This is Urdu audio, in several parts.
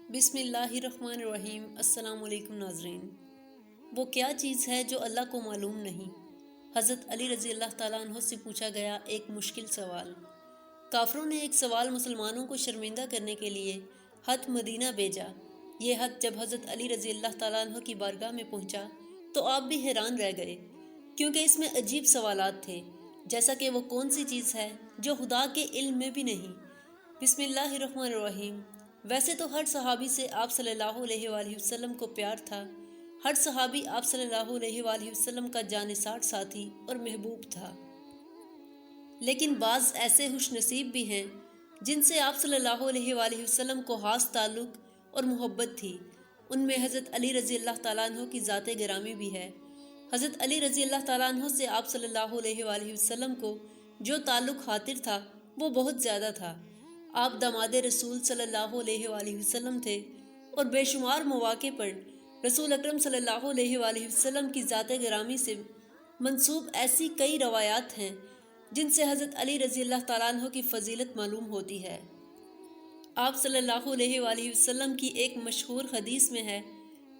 بسم اللہ الرحمن الرحیم۔ السلام علیکم ناظرین۔ وہ کیا چیز ہے جو اللہ کو معلوم نہیں؟ حضرت علی رضی اللہ تعالیٰ عنہ سے پوچھا گیا ایک مشکل سوال۔ کافروں نے ایک سوال مسلمانوں کو شرمندہ کرنے کے لیے خط مدینہ بھیجا۔ یہ خط جب حضرت علی رضی اللہ تعالیٰ عنہ کی بارگاہ میں پہنچا تو آپ بھی حیران رہ گئے، کیونکہ اس میں عجیب سوالات تھے، جیسا کہ وہ کون سی چیز ہے جو خدا کے علم میں بھی نہیں۔ بسم اللہ الرحمن الرحیم۔ ویسے تو ہر صحابی سے آپ صلی اللہ علیہ وآلہ وسلم کو پیار تھا، ہر صحابی آپ صلی اللہ علیہ وآلہ وسلم کا جانثار ساتھی اور محبوب تھا، لیکن بعض ایسے خوش نصیب بھی ہیں جن سے آپ صلی اللہ علیہ وآلہ وسلم کو خاص تعلق اور محبت تھی۔ ان میں حضرت علی رضی اللہ تعالیٰ عنہ کی ذات گرامی بھی ہے۔ حضرت علی رضی اللہ تعالیٰ عنہ سے آپ صلی اللہ علیہ وآلہ وسلم کو جو تعلق خاطر تھا وہ بہت زیادہ تھا۔ آپ داماد رسول صلی اللہ علیہ وآلہ وسلم تھے اور بے شمار مواقع پر رسول اکرم صلی اللہ علیہ وآلہ وسلم کی ذات گرامی سے منسوب ایسی کئی روایات ہیں جن سے حضرت علی رضی اللہ تعالیٰ عنہ کی فضیلت معلوم ہوتی ہے۔ آپ صلی اللہ علیہ وآلہ وسلم کی ایک مشہور حدیث میں ہے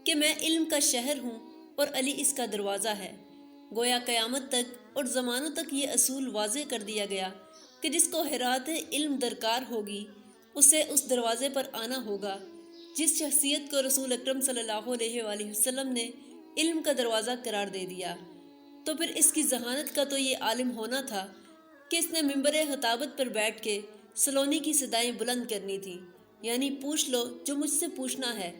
کہ میں علم کا شہر ہوں اور علی اس کا دروازہ ہے۔ گویا قیامت تک اور زمانوں تک یہ اصول واضح کر دیا گیا کہ جس کو حیرات علم درکار ہوگی اسے اس دروازے پر آنا ہوگا۔ جس شخصیت کو رسول اکرم صلی اللہ علیہ وآلہ وسلم نے علم کا دروازہ قرار دے دیا، تو پھر اس کی ذہانت کا تو یہ عالم ہونا تھا کہ اس نے منبر خطابت پر بیٹھ کے سلونی کی صدائیں بلند کرنی تھی، یعنی پوچھ لو جو مجھ سے پوچھنا ہے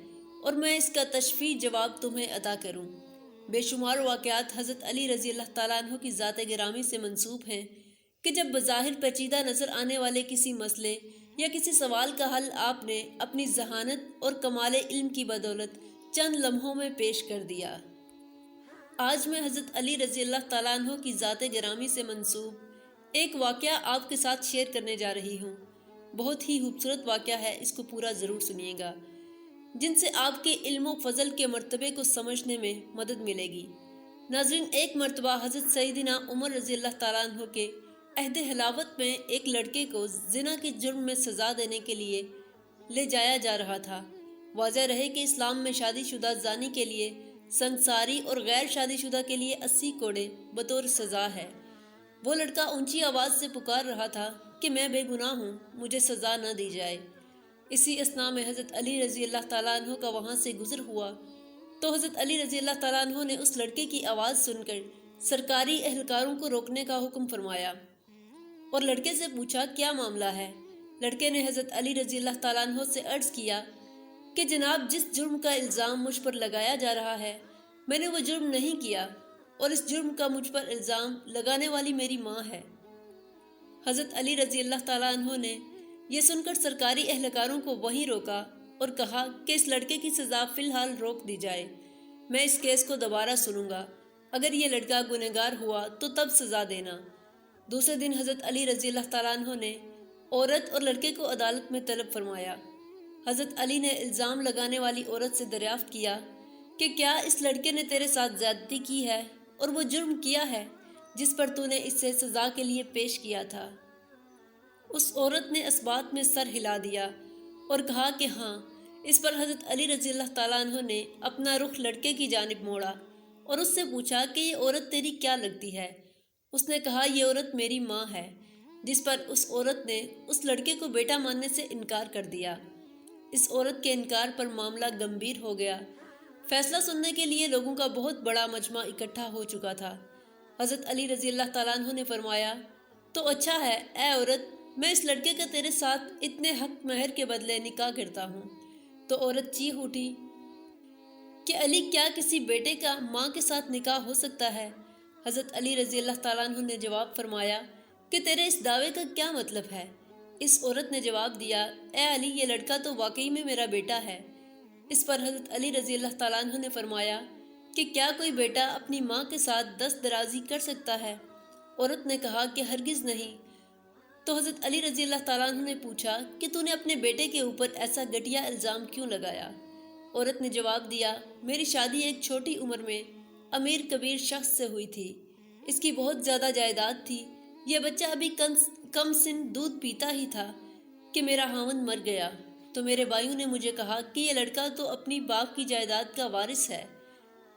اور میں اس کا تشفیع جواب تمہیں عطا کروں۔ بے شمار واقعات حضرت علی رضی اللہ تعالیٰ عنہ کی ذات گرامی سے منسوب ہیں کہ جب بظاہر پیچیدہ نظر آنے والے کسی مسئلے یا کسی سوال کا حل آپ نے اپنی ذہانت اور کمال علم کی بدولت چند لمحوں میں پیش کر دیا۔ آج میں حضرت علی رضی اللہ تعالیٰ عنہ کی ذات گرامی سے منسوب ایک واقعہ آپ کے ساتھ شیئر کرنے جا رہی ہوں۔ بہت ہی خوبصورت واقعہ ہے، اس کو پورا ضرور سنیے گا، جن سے آپ کے علم و فضل کے مرتبے کو سمجھنے میں مدد ملے گی۔ ناظرین، ایک مرتبہ حضرت سیدنا عمر رضی اللہ تعالیٰ عنہ کے عہد خلافت میں ایک لڑکے کو زنا کے جرم میں سزا دینے کے لیے لے جایا جا رہا تھا۔ واضح رہے کہ اسلام میں شادی شدہ زانی کے لیے سنگساری اور غیر شادی شدہ کے لیے 80 کوڑے بطور سزا ہے۔ وہ لڑکا اونچی آواز سے پکار رہا تھا کہ میں بے گناہ ہوں، مجھے سزا نہ دی جائے۔ اسی اثناء میں حضرت علی رضی اللہ تعالیٰ عنہ کا وہاں سے گزر ہوا تو حضرت علی رضی اللہ تعالیٰ عنہ نے اس لڑکے کی آواز سن کر سرکاری اہلکاروں کو روکنے کا حکم فرمایا اور لڑکے سے پوچھا کیا معاملہ ہے۔ لڑکے نے حضرت علی رضی اللہ تعالیٰ عنہ سے عرض کیا کہ جناب، جس جرم کا الزام مجھ پر لگایا جا رہا ہے میں نے وہ جرم نہیں کیا، اور اس جرم کا مجھ پر الزام لگانے والی میری ماں ہے۔ حضرت علی رضی اللہ تعالیٰ عنہ نے یہ سن کر سرکاری اہلکاروں کو وہیں روکا اور کہا کہ اس لڑکے کی سزا فی الحال روک دی جائے، میں اس کیس کو دوبارہ سنوں گا، اگر یہ لڑکا گنہگار ہوا تو تب سزا دینا۔ دوسرے دن حضرت علی رضی اللہ تعالیٰ عنہ نے عورت اور لڑکے کو عدالت میں طلب فرمایا۔ حضرت علی نے الزام لگانے والی عورت سے دریافت کیا کہ کیا اس لڑکے نے تیرے ساتھ زیادتی کی ہے اور وہ جرم کیا ہے جس پر تو نے اس سے سزا کے لیے پیش کیا تھا؟ اس عورت نے اس بات میں سر ہلا دیا اور کہا کہ ہاں۔ اس پر حضرت علی رضی اللہ تعالیٰ عنہ نے اپنا رخ لڑکے کی جانب موڑا اور اس سے پوچھا کہ یہ عورت تیری کیا لگتی ہے؟ اس نے کہا یہ عورت میری ماں ہے، جس پر اس عورت نے اس لڑکے کو بیٹا ماننے سے انکار کر دیا۔ اس عورت کے انکار پر معاملہ گمبھیر ہو گیا۔ فیصلہ سننے کے لیے لوگوں کا بہت بڑا مجمع اکٹھا ہو چکا تھا۔ حضرت علی رضی اللہ تعالیٰ عنہ نے فرمایا تو اچھا ہے اے عورت، میں اس لڑکے کا تیرے ساتھ اتنے حق مہر کے بدلے نکاح کرتا ہوں۔ تو عورت چیخ اٹھی کہ علی، کیا کسی بیٹے کا ماں کے ساتھ نکاح ہو سکتا ہے؟ حضرت علی رضی اللہ تعالیٰ عنہ نے جواب فرمایا کہ تیرے اس دعوے کا کیا مطلب ہے؟ اس عورت نے جواب دیا اے علی، یہ لڑکا تو واقعی میں میرا بیٹا ہے۔ اس پر حضرت علی رضی اللہ تعالیٰ عنہ نے فرمایا کہ کیا کوئی بیٹا اپنی ماں کے ساتھ دست درازی کر سکتا ہے؟ عورت نے کہا کہ ہرگز نہیں۔ تو حضرت علی رضی اللہ تعالیٰ عنہ نے پوچھا کہ تو نے اپنے بیٹے کے اوپر ایسا گھٹیا الزام کیوں لگایا؟ عورت نے جواب دیا میری شادی ایک چھوٹی عمر میں امیر کبیر شخص سے ہوئی تھی، اس کی بہت زیادہ جائیداد تھی، یہ بچہ ابھی کم سن دودھ پیتا ہی تھا کہ میرا خاوند مر گیا، تو میرے بھائیوں نے مجھے کہا کہ یہ لڑکا تو اپنی باپ کی جائیداد کا وارث ہے،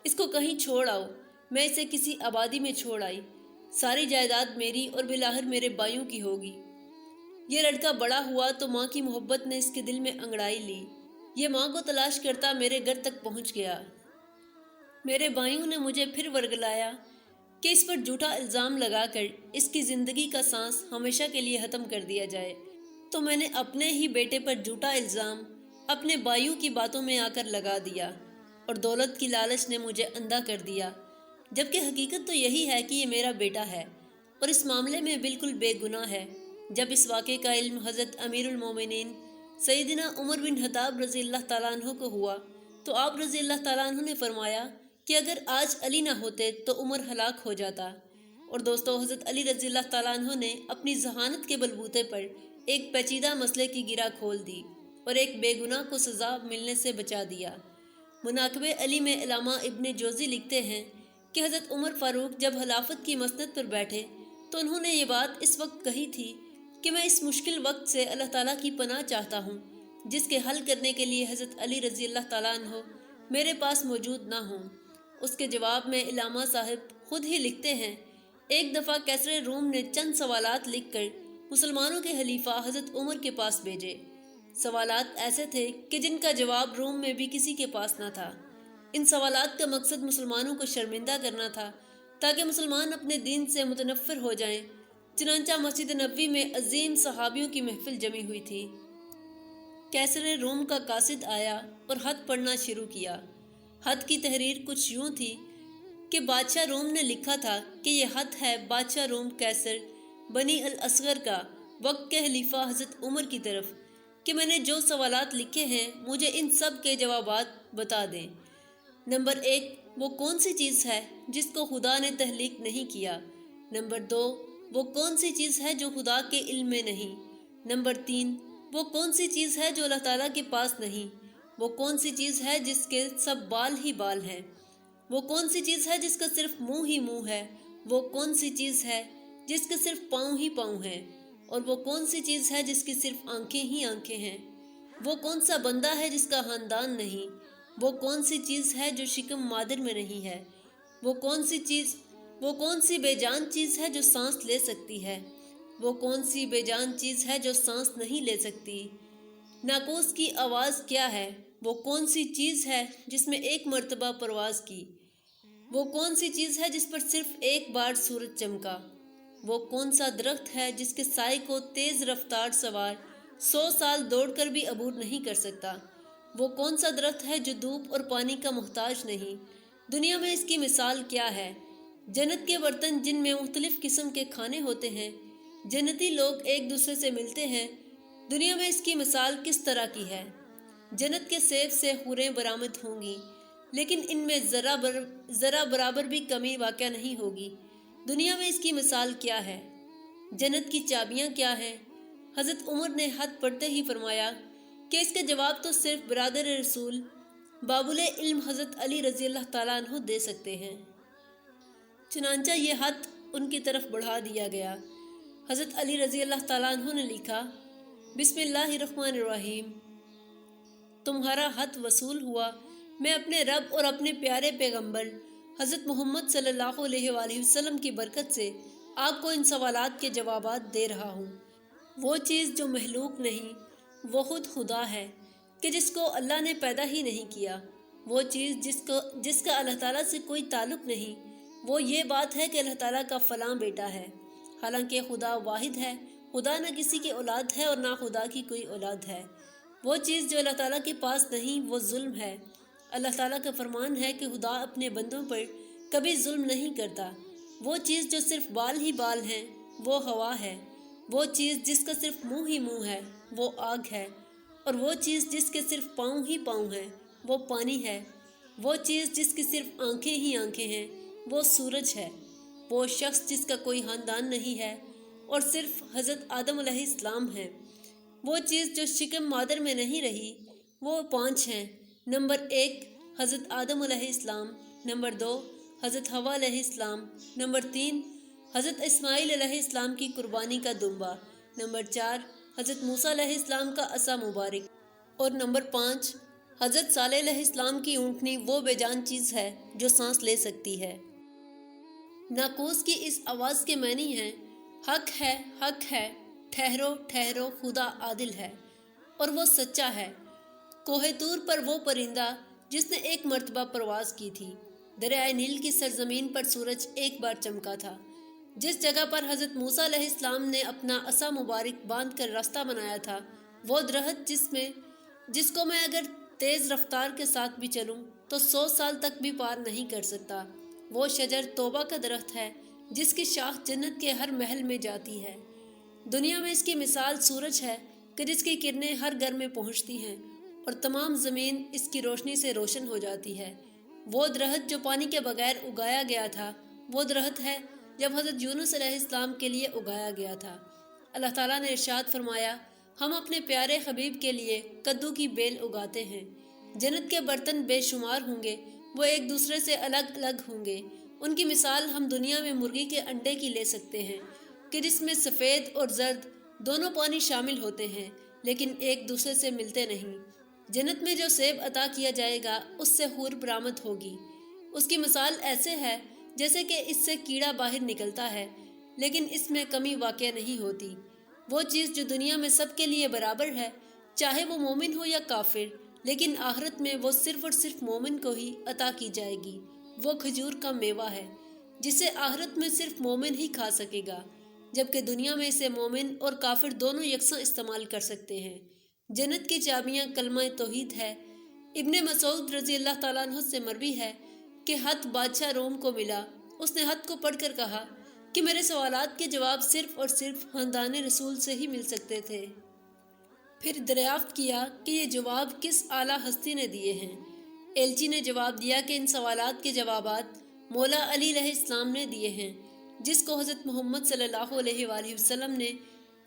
اس کو کہیں چھوڑ آؤ۔ میں اسے کسی آبادی میں چھوڑ آئی، ساری جائیداد میری اور بالآخر میرے بھائیوں کی ہوگی۔ یہ لڑکا بڑا ہوا تو ماں کی محبت نے اس کے دل میں انگڑائی لی، یہ ماں کو تلاش کرتا میرے گھر تک پہنچ گیا۔ میرے بھائیوں نے مجھے پھر ورگلایا کہ اس پر جھوٹا الزام لگا کر اس کی زندگی کا سانس ہمیشہ کے لیے ختم کر دیا جائے، تو میں نے اپنے ہی بیٹے پر جھوٹا الزام اپنے بھائیوں کی باتوں میں آ کر لگا دیا، اور دولت کی لالچ نے مجھے اندھا کر دیا، جبکہ حقیقت تو یہی ہے کہ یہ میرا بیٹا ہے اور اس معاملے میں بالکل بے گناہ ہے۔ جب اس واقعے کا علم حضرت امیر المومنین سیدنا عمر بن خطاب رضی اللہ تعالیٰ عنہ کو ہوا تو آپ رضی اللہ تعالیٰ عنہ نے فرمایا کہ اگر آج علی نہ ہوتے تو عمر ہلاک ہو جاتا۔ اور دوستو، حضرت علی رضی اللہ تعالیٰ عنہ نے اپنی ذہانت کے بلبوتے پر ایک پیچیدہ مسئلے کی گرہ کھول دی اور ایک بے گناہ کو سزا ملنے سے بچا دیا۔ مناقب علی میں علامہ ابن جوزی لکھتے ہیں کہ حضرت عمر فاروق جب خلافت کی مسند پر بیٹھے تو انہوں نے یہ بات اس وقت کہی تھی کہ میں اس مشکل وقت سے اللہ تعالیٰ کی پناہ چاہتا ہوں جس کے حل کرنے کے لیے حضرت علی رضی اللہ تعالیٰ عنہ میرے پاس موجود نہ ہوں۔ اس کے جواب میں علامہ صاحب خود ہی لکھتے ہیں، ایک دفعہ کیسر روم نے چند سوالات لکھ کر مسلمانوں کے خلیفہ حضرت عمر کے پاس بھیجے۔ سوالات ایسے تھے کہ جن کا جواب روم میں بھی کسی کے پاس نہ تھا۔ ان سوالات کا مقصد مسلمانوں کو شرمندہ کرنا تھا تاکہ مسلمان اپنے دین سے متنفر ہو جائیں۔ چنانچہ مسجد نبوی میں عظیم صحابیوں کی محفل جمی ہوئی تھی۔ کیسر روم کا قاصد آیا اور خط پڑھنا شروع کیا۔ خط کی تحریر کچھ یوں تھی کہ بادشاہ روم نے لکھا تھا کہ یہ خط ہے بادشاہ روم کیسر بنی الاصغر کا وقت کے خلیفہ حضرت عمر کی طرف کہ میں نے جو سوالات لکھے ہیں مجھے ان سب کے جوابات بتا دیں۔ نمبر 1، وہ کون سی چیز ہے جس کو خدا نے تخلیق نہیں کیا؟ نمبر 2، وہ کون سی چیز ہے جو خدا کے علم میں نہیں؟ نمبر 3، وہ کون سی چیز ہے جو اللہ تعالیٰ کے پاس نہیں؟ وہ کون سی چیز ہے جس کے سب بال ہی بال ہیں؟ وہ کون سی چیز ہے جس کا صرف منہ ہی منہ ہے؟ وہ کون سی چیز ہے جس کے صرف پاؤں ہی پاؤں ہیں؟ اور وہ کون سی چیز ہے جس کی صرف آنکھیں ہی آنکھیں ہیں؟ وہ کون سا بندہ ہے جس کا خاندان نہیں؟ وہ کون سی چیز ہے جو شکم مادر میں نہیں ہے؟ وہ کون سی بے جان چیز ہے جو سانس لے سکتی ہے؟ وہ کون سی بے جان چیز ہے جو سانس نہیں لے سکتی؟ ناقوس کی آواز کیا ہے؟ وہ کون سی چیز ہے جس میں ایک مرتبہ پرواز کی؟ وہ کون سی چیز ہے جس پر صرف ایک بار سورج چمکا؟ وہ کون سا درخت ہے جس کے سائے کو تیز رفتار سوار 100 سال دوڑ کر بھی عبور نہیں کر سکتا؟ وہ کون سا درخت ہے جو دھوپ اور پانی کا محتاج نہیں؟ دنیا میں اس کی مثال کیا ہے؟ جنت کے برتن جن میں مختلف قسم کے کھانے ہوتے ہیں، جنتی لوگ ایک دوسرے سے ملتے ہیں، دنیا میں اس کی مثال کس طرح کی ہے؟ جنت کے سیب سے حوریں برآمد ہوں گی لیکن ان میں ذرا برابر بھی کمی واقع نہیں ہوگی۔ دنیا میں اس کی مثال کیا ہے؟ جنت کی چابیاں کیا ہیں؟ حضرت عمر نے خط پڑھتے ہی فرمایا کہ اس کا جواب تو صرف برادر رسول بابل علم حضرت علی رضی اللہ تعالیٰ عنہ دے سکتے ہیں۔ چنانچہ یہ خط ان کی طرف بڑھا دیا گیا۔ حضرت علی رضی اللہ تعالیٰ عنہ نے لکھا، بسم اللہ الرحمن الرحیم، تمہارا خط وصول ہوا۔ میں اپنے رب اور اپنے پیارے پیغمبر حضرت محمد صلی اللہ علیہ وآلہ وسلم کی برکت سے آپ کو ان سوالات کے جوابات دے رہا ہوں۔ وہ چیز جو مخلوق نہیں وہ خود خدا ہے کہ جس کو اللہ نے پیدا ہی نہیں کیا۔ وہ چیز جس کا اللہ تعالیٰ سے کوئی تعلق نہیں وہ یہ بات ہے کہ اللہ تعالیٰ کا فلاں بیٹا ہے، حالانکہ خدا واحد ہے، خدا نہ کسی کی اولاد ہے اور نہ خدا کی کوئی اولاد ہے۔ وہ چیز جو اللہ تعالیٰ کے پاس نہیں وہ ظلم ہے۔ اللہ تعالیٰ کا فرمان ہے کہ خدا اپنے بندوں پر کبھی ظلم نہیں کرتا۔ وہ چیز جو صرف بال ہی بال ہیں وہ ہوا ہے۔ وہ چیز جس کا صرف منہ ہی منہ ہے وہ آگ ہے، اور وہ چیز جس کے صرف پاؤں ہی پاؤں ہیں وہ پانی ہے۔ وہ چیز جس کی صرف آنکھیں ہی آنکھیں ہیں وہ سورج ہے۔ وہ شخص جس کا کوئی خاندان نہیں ہے اور صرف حضرت آدم علیہ السلام ہیں۔ وہ چیز جو شکم مادر میں نہیں رہی وہ 5 ہیں۔ نمبر 1، حضرت آدم علیہ السلام۔ نمبر 2، حضرت حوا علیہ السلام۔ نمبر 3، حضرت اسماعیل علیہ السلام کی قربانی کا دمبا۔ نمبر 4، حضرت موسیٰ علیہ السلام کا عصا مبارک۔ اور نمبر 5، حضرت صالح علیہ السلام کی اونٹنی وہ بے جان چیز ہے جو سانس لے سکتی ہے۔ ناقوس کی اس آواز کے معنی ہیں، حق ہے، ٹھہرو ٹھہرو، خدا عادل ہے اور وہ سچا ہے۔ کوہ طور پر وہ پرندہ جس نے ایک مرتبہ پرواز کی تھی۔ دریائے نیل کی سرزمین پر سورج ایک بار چمکا تھا۔ جس جگہ پر حضرت موسیٰ علیہ السلام نے اپنا عصا مبارک باندھ کر راستہ بنایا تھا، وہ درخت جس کو میں اگر تیز رفتار کے ساتھ بھی چلوں تو 100 سال تک بھی پار نہیں کر سکتا، وہ شجر توبہ کا درخت ہے جس کی شاخ جنت کے ہر محل میں جاتی ہے۔ دنیا میں اس کی مثال سورج ہے کہ جس کی کرنیں ہر گھر میں پہنچتی ہیں اور تمام زمین اس کی روشنی سے روشن ہو جاتی ہے۔ وہ درخت جو پانی کے بغیر اگایا گیا تھا، وہ درخت ہے جب حضرت یونس علیہ السلام کے لیے اگایا گیا تھا۔ اللہ تعالیٰ نے ارشاد فرمایا، ہم اپنے پیارے حبیب کے لیے کدو کی بیل اگاتے ہیں۔ جنت کے برتن بے شمار ہوں گے، وہ ایک دوسرے سے الگ الگ ہوں گے۔ ان کی مثال ہم دنیا میں مرغی کے انڈے کی لے سکتے ہیں کہ جس میں سفید اور زرد دونوں پانی شامل ہوتے ہیں لیکن ایک دوسرے سے ملتے نہیں۔ جنت میں جو سیب عطا کیا جائے گا اس سے حور برآمد ہوگی۔ اس کی مثال ایسے ہے جیسے کہ اس سے کیڑا باہر نکلتا ہے لیکن اس میں کمی واقع نہیں ہوتی۔ وہ چیز جو دنیا میں سب کے لیے برابر ہے، چاہے وہ مومن ہو یا کافر، لیکن آخرت میں وہ صرف اور صرف مومن کو ہی عطا کی جائے گی۔ وہ کھجور کا میوہ ہے جسے آخرت میں صرف مومن ہی کھا سکے گا، جبکہ دنیا میں اسے مومن اور کافر دونوں یکساں استعمال کر سکتے ہیں۔ جنت کی چابیاں کلمہ توحید ہے۔ ابن مسعود رضی اللہ تعالیٰ عنہ سے مروی ہے کہ خط بادشاہ روم کو ملا۔ اس نے خط کو پڑھ کر کہا کہ میرے سوالات کے جواب صرف اور صرف خاندان رسول سے ہی مل سکتے تھے۔ پھر دریافت کیا کہ یہ جواب کس اعلیٰ ہستی نے دیے ہیں۔ ایلچی نے جواب دیا کہ ان سوالات کے جوابات مولا علی علیہ السلام نے دیے ہیں، جس کو حضرت محمد صلی اللہ علیہ وآلہ وسلم نے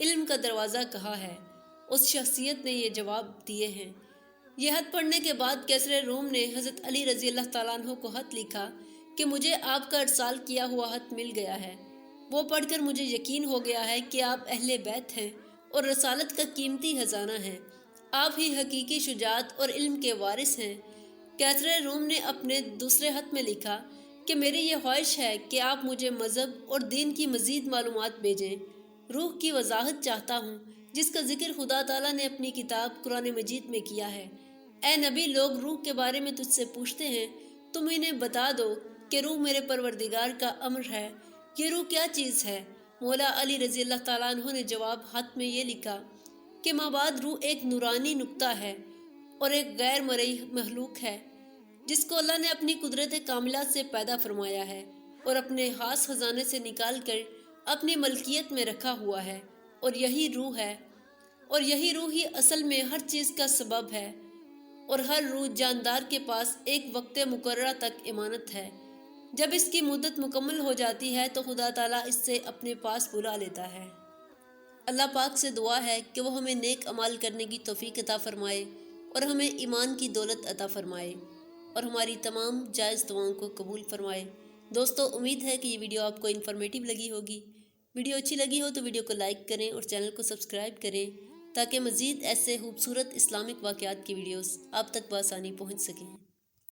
علم کا دروازہ کہا ہے۔ اس شخصیت نے یہ جواب دیے ہیں۔ یہ خط پڑھنے کے بعد کیسر روم نے حضرت علی رضی اللہ تعالیٰ عنہ کو خط لکھا کہ مجھے آپ کا ارسال کیا ہوا خط مل گیا ہے۔ وہ پڑھ کر مجھے یقین ہو گیا ہے کہ آپ اہل بیت ہیں اور رسالت کا قیمتی خزانہ ہیں۔ آپ ہی حقیقی شجاعت اور علم کے وارث ہیں۔ کیسر روم نے اپنے دوسرے خط میں لکھا کہ میری یہ خواہش ہے کہ آپ مجھے مذہب اور دین کی مزید معلومات بھیجیں۔ روح کی وضاحت چاہتا ہوں جس کا ذکر خدا تعالیٰ نے اپنی کتاب قرآن مجید میں کیا ہے۔ اے نبی، لوگ روح کے بارے میں تجھ سے پوچھتے ہیں، تم انہیں بتا دو کہ روح میرے پروردگار کا امر ہے۔ یہ روح کیا چیز ہے؟ مولا علی رضی اللہ تعالیٰ عنہ نے جواب خط میں یہ لکھا کہ مابعد روح ایک نورانی نقطہ ہے اور ایک غیر مرئی مخلوق ہے جس کو اللہ نے اپنی قدرت کاملہ سے پیدا فرمایا ہے اور اپنے خاص خزانے سے نکال کر اپنی ملکیت میں رکھا ہوا ہے، اور یہی روح ہے، اور یہی روح ہی اصل میں ہر چیز کا سبب ہے، اور ہر روح جاندار کے پاس ایک وقت مقررہ تک امانت ہے۔ جب اس کی مدت مکمل ہو جاتی ہے تو خدا تعالیٰ اس سے اپنے پاس بلا لیتا ہے۔ اللہ پاک سے دعا ہے کہ وہ ہمیں نیک اعمال کرنے کی توفیق عطا فرمائے اور ہمیں ایمان کی دولت عطا فرمائے اور ہماری تمام جائز دعاؤں کو قبول فرمائے۔ دوستو، امید ہے کہ یہ ویڈیو آپ کو انفارمیٹیو لگی ہوگی۔ ویڈیو اچھی لگی ہو تو ویڈیو کو لائک کریں اور چینل کو سبسکرائب کریں تاکہ مزید ایسے خوبصورت اسلامک واقعات کی ویڈیوز آپ تک بآسانی پہنچ سکیں۔